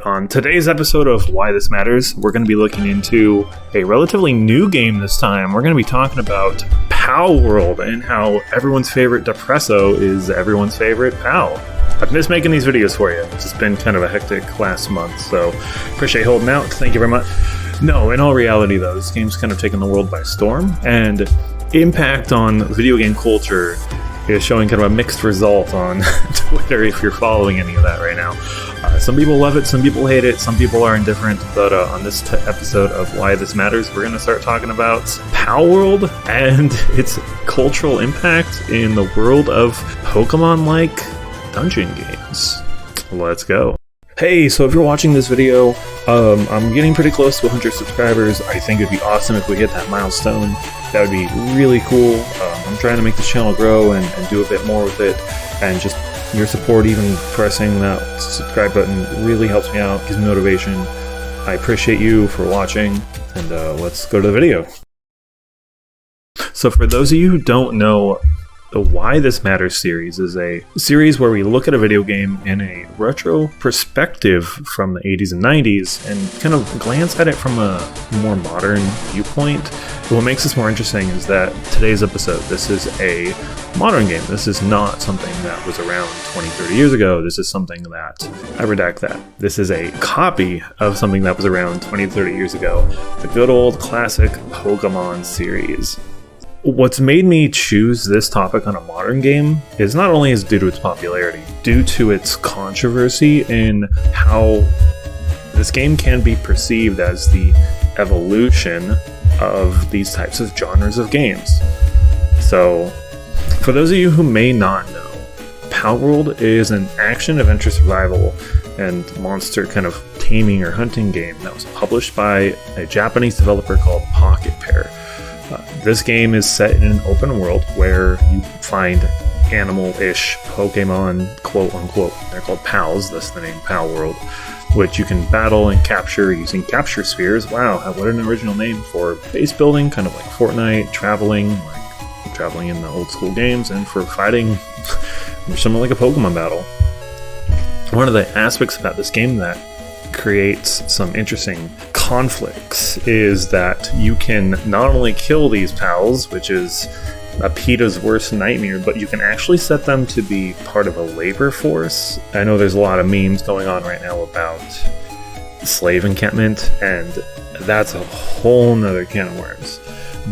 On today's episode of Why This Matters, we're going to be looking into a relatively new game this time. We're going to be talking about PALworld and how everyone's favorite Depresso is everyone's favorite PAL. I've missed making these videos for you. It's just been kind of a hectic last month, so appreciate holding out. Thank you very much. No, in all reality though, this game's kind of taken the world by storm, and impact on video game culture is showing kind of a mixed result on Twitter if you're following any of that right now. Some people love it, some people hate it, some people are indifferent, but on this episode of Why This Matters, we're going to start talking about PALworld and its cultural impact in the world of Pokemon-like dungeon games. Let's go. Hey, so if you're watching this video, I'm getting pretty close to 100 subscribers. I think it'd be awesome if we hit that milestone. That would be really cool. I'm trying to make this channel grow and do a bit more with it, and just your support, even pressing that subscribe button, really helps me out, gives me motivation. I appreciate you for watching, and let's go to the video. So for those of you who don't know, the Why This Matters series is a series where we look at a video game in a retro perspective from the 80s and 90s and kind of glance at it from a more modern viewpoint. But what makes this more interesting is that today's episode, this is a modern game. This is not something that was around 20, 30 years ago. This is something that, I redact that. This is a copy of something that was around 20, 30 years ago. The good old classic Pokemon series. What's made me choose this topic on a modern game is not only is due to its popularity, due to its controversy in how this game can be perceived as the evolution of these types of genres of games. So, for those of you who may not know, PALworld is an action-adventure survival and monster kind of taming or hunting game that was published by a Japanese developer called Pocket. This game is set in an open world where you find animal-ish Pokemon, quote-unquote. They're called PALs, thus the name PALworld, which you can battle and capture using capture spheres. Wow, what an original name for base building, kind of like Fortnite, traveling in the old school games, and for fighting something like a Pokemon battle. One of the aspects about this game that creates some interesting conflicts is that you can not only kill these PALs, which is a PETA's worst nightmare, but you can actually set them to be part of a labor force. I know there's a lot of memes going on right now about slave encampment, and that's a whole nother can of worms.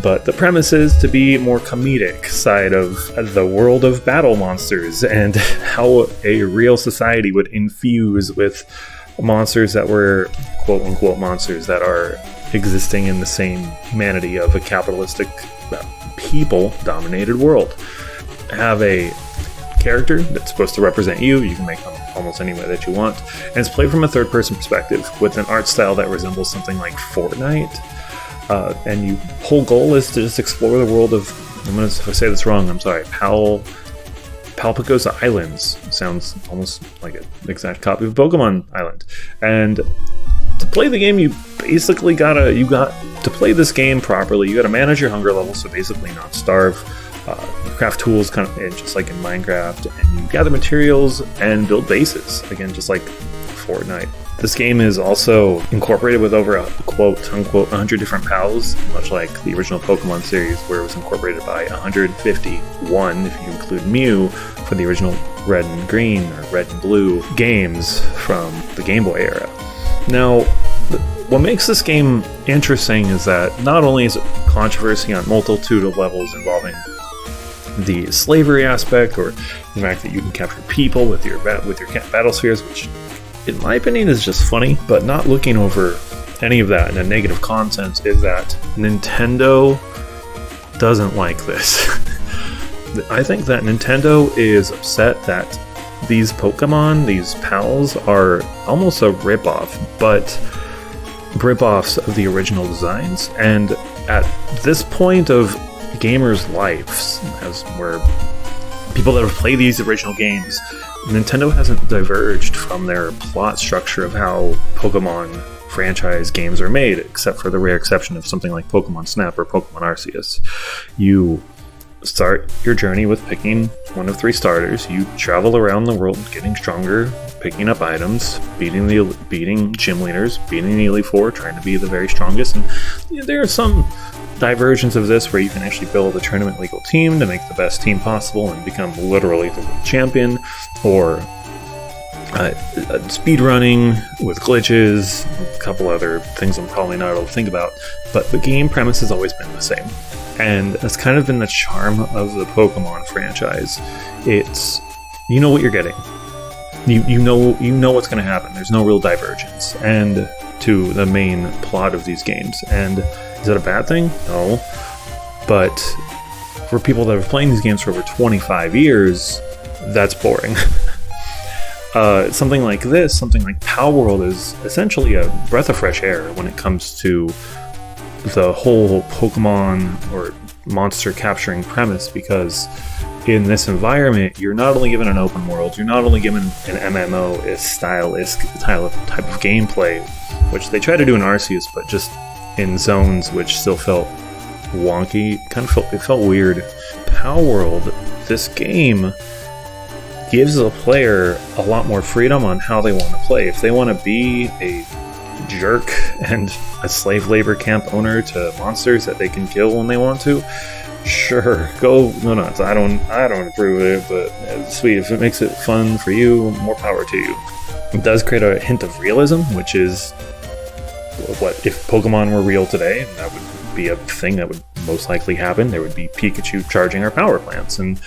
But the premise is to be more comedic side of the world of battle monsters and how a real society would infuse with monsters that were quote-unquote monsters that are existing in the same humanity of a capitalistic, people-dominated world. Have a character that's supposed to represent you. You can make them almost any way that you want. And it's played from a third-person perspective with an art style that resembles something like Fortnite. And your whole goal is to just explore the world of, if I say this wrong, I'm sorry, Palpacosa Islands. Sounds almost like an exact copy of Pokemon Island. And to play the game, you basically got to play this game properly. You gotta manage your hunger level, so basically not starve. Craft tools, kind of just like in Minecraft, and you gather materials and build bases. Again, just like Fortnite. This game is also incorporated with over a quote-unquote 100 different PALs, much like the original Pokemon series, where it was incorporated by 151, if you include Mew, for the original Red and Green, or Red and Blue games from the Game Boy era. Now, what makes this game interesting is that not only is it controversy on multitude of levels involving the slavery aspect, or the fact that you can capture people with your battle spheres, which in my opinion is just funny, but not looking over any of that in a negative context is that Nintendo doesn't like this. I think that Nintendo is upset that these Pokemon, these PALs, are almost a ripoff, but ripoffs of the original designs. And at this point of gamers' lives, as where people that have played these original games, Nintendo hasn't diverged from their plot structure of how Pokemon franchise games are made, except for the rare exception of something like Pokemon Snap or Pokemon Arceus. You start your journey with picking one of 3 starters. You travel around the world getting stronger, picking up items, beating gym leaders, beating the Elite Four, trying to be the very strongest. And there are some diversions of this where you can actually build a tournament legal team to make the best team possible and become literally the world champion, or speed running with glitches, a couple other things I'm probably not able to think about, but the game premise has always been the same. And that's kind of been the charm of the Pokemon franchise. It's, you know what you're getting. You know what's going to happen. There's no real divergence and to the main plot of these games. And is that a bad thing? No. But for people that have playing these games for over 25 years, that's boring. Something like this, something like PALworld, is essentially a breath of fresh air when it comes to the whole Pokemon or monster capturing premise, because in this environment, you're not only given an open world, you're not only given an MMO-style-esque type of gameplay, which they try to do in Arceus, but just in zones which still felt wonky. It felt weird. PALworld, this game gives a player a lot more freedom on how they want to play. If they want to be a jerk and a slave labor camp owner to monsters that they can kill when they want to, sure, go nuts. I don't approve of it, but it's sweet. If it makes it fun for you, more power to you. It does create a hint of realism, which is what if Pokemon were real today, that would be a thing that would most likely happen. There would be Pikachu charging our power plants, and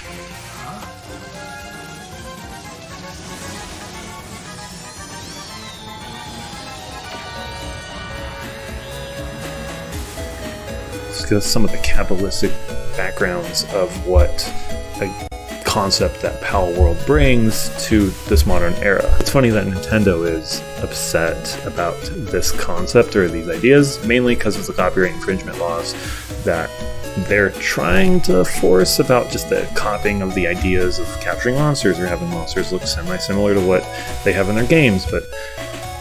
some of the capitalistic backgrounds of what a concept that PALworld brings to this modern era. It's funny that Nintendo is upset about this concept or these ideas, mainly because of the copyright infringement laws that they're trying to force about just the copying of the ideas of capturing monsters or having monsters look semi-similar to what they have in their games. But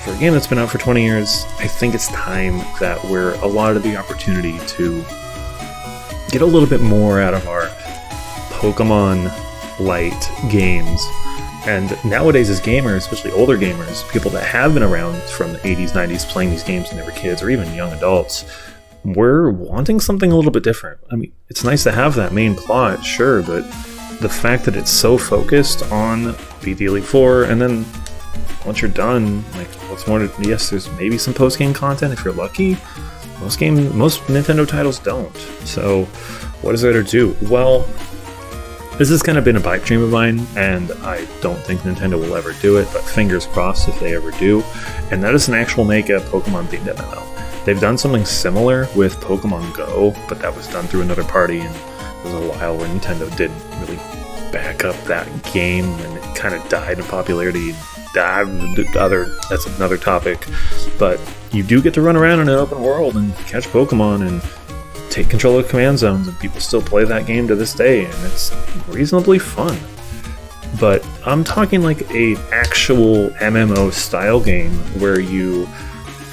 for a game that's been out for 20 years, I think it's time that we're allotted the opportunity to get a little bit more out of our Pokemon light games. And nowadays as gamers, especially older gamers, people that have been around from the 80s, 90s playing these games when they were kids, or even young adults, we're wanting something a little bit different. I mean, it's nice to have that main plot, sure, but the fact that it's so focused on beat the Elite Four, and then once you're done, like, what's more to, yes, there's maybe some post-game content if you're lucky. Most Nintendo titles don't. So what is there to do? Well, this has kind of been a pipe dream of mine, and I don't think Nintendo will ever do it, but fingers crossed if they ever do. And that is an actual make a Pokemon-themed MMO. They've done something similar with Pokemon Go, but that was done through another party, and there was a while where Nintendo didn't really back up that game, and it kind of died in popularity. That's another topic. But you do get to run around in an open world and catch Pokemon and take control of command zones, and people still play that game to this day, and it's reasonably fun. But I'm talking like a actual MMO style game where you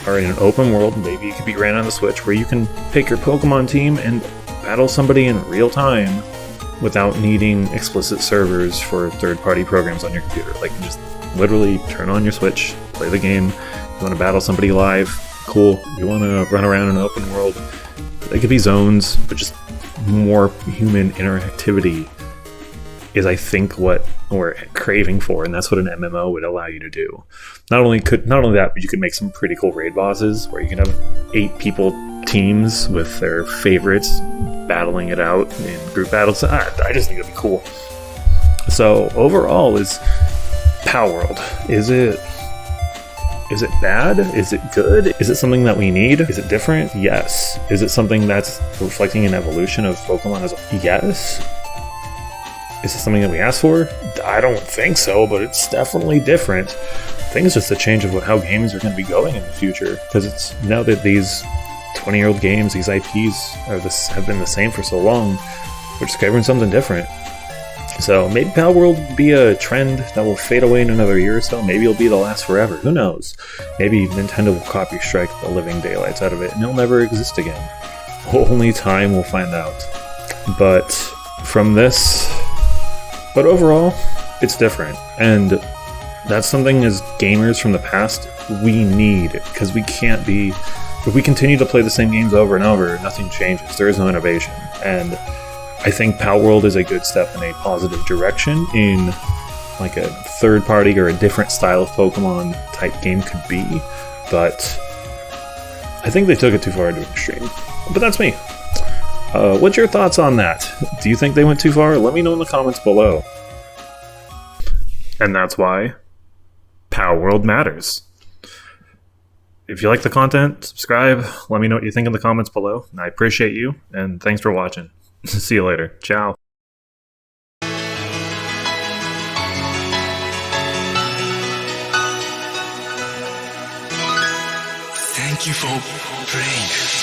are in an open world, maybe it could be ran on the Switch, where you can pick your Pokemon team and battle somebody in real time without needing explicit servers for third-party programs on your computer. Like, just literally turn on your Switch, play the game. You want to battle somebody live? Cool. You want to run around in an open world? It could be zones, but just more human interactivity is, I think, what we're craving for, and that's what an MMO would allow you to do. Not only that, but you could make some pretty cool raid bosses where you can have 8 people teams with their favorites battling it out in group battles. I just think it'd be cool. So overall, is PALworld, is it bad? Is it good? Is it something that we need? Is it different? Yes. Is it something that's reflecting an evolution of Pokemon as a... Yes. Is it something that we asked for? I don't think so, but it's definitely different. I think it's just a change of how games are going to be going in the future, because it's now that these 20-year-old games, these IPs have been the same for so long, we're just covering something different. So maybe PALworld will be a trend that will fade away in another year or so. Maybe it'll be the last forever. Who knows? Maybe Nintendo will copy strike the living daylights out of it and it'll never exist again. Only time will find out. But from this. But overall, it's different. And that's something as gamers from the past we need, because we can't be, if we continue to play the same games over and over, nothing changes. There is no innovation. And I think PALworld is a good step in a positive direction in like a third party or a different style of Pokemon type game could be. But I think they took it too far to an extreme. But that's me. What's your thoughts on that? Do you think they went too far? Let me know in the comments below. And that's why PALworld matters. If you like the content, subscribe. Let me know what you think in the comments below. I appreciate you, and thanks for watching. See you later. Ciao. Thank you for playing.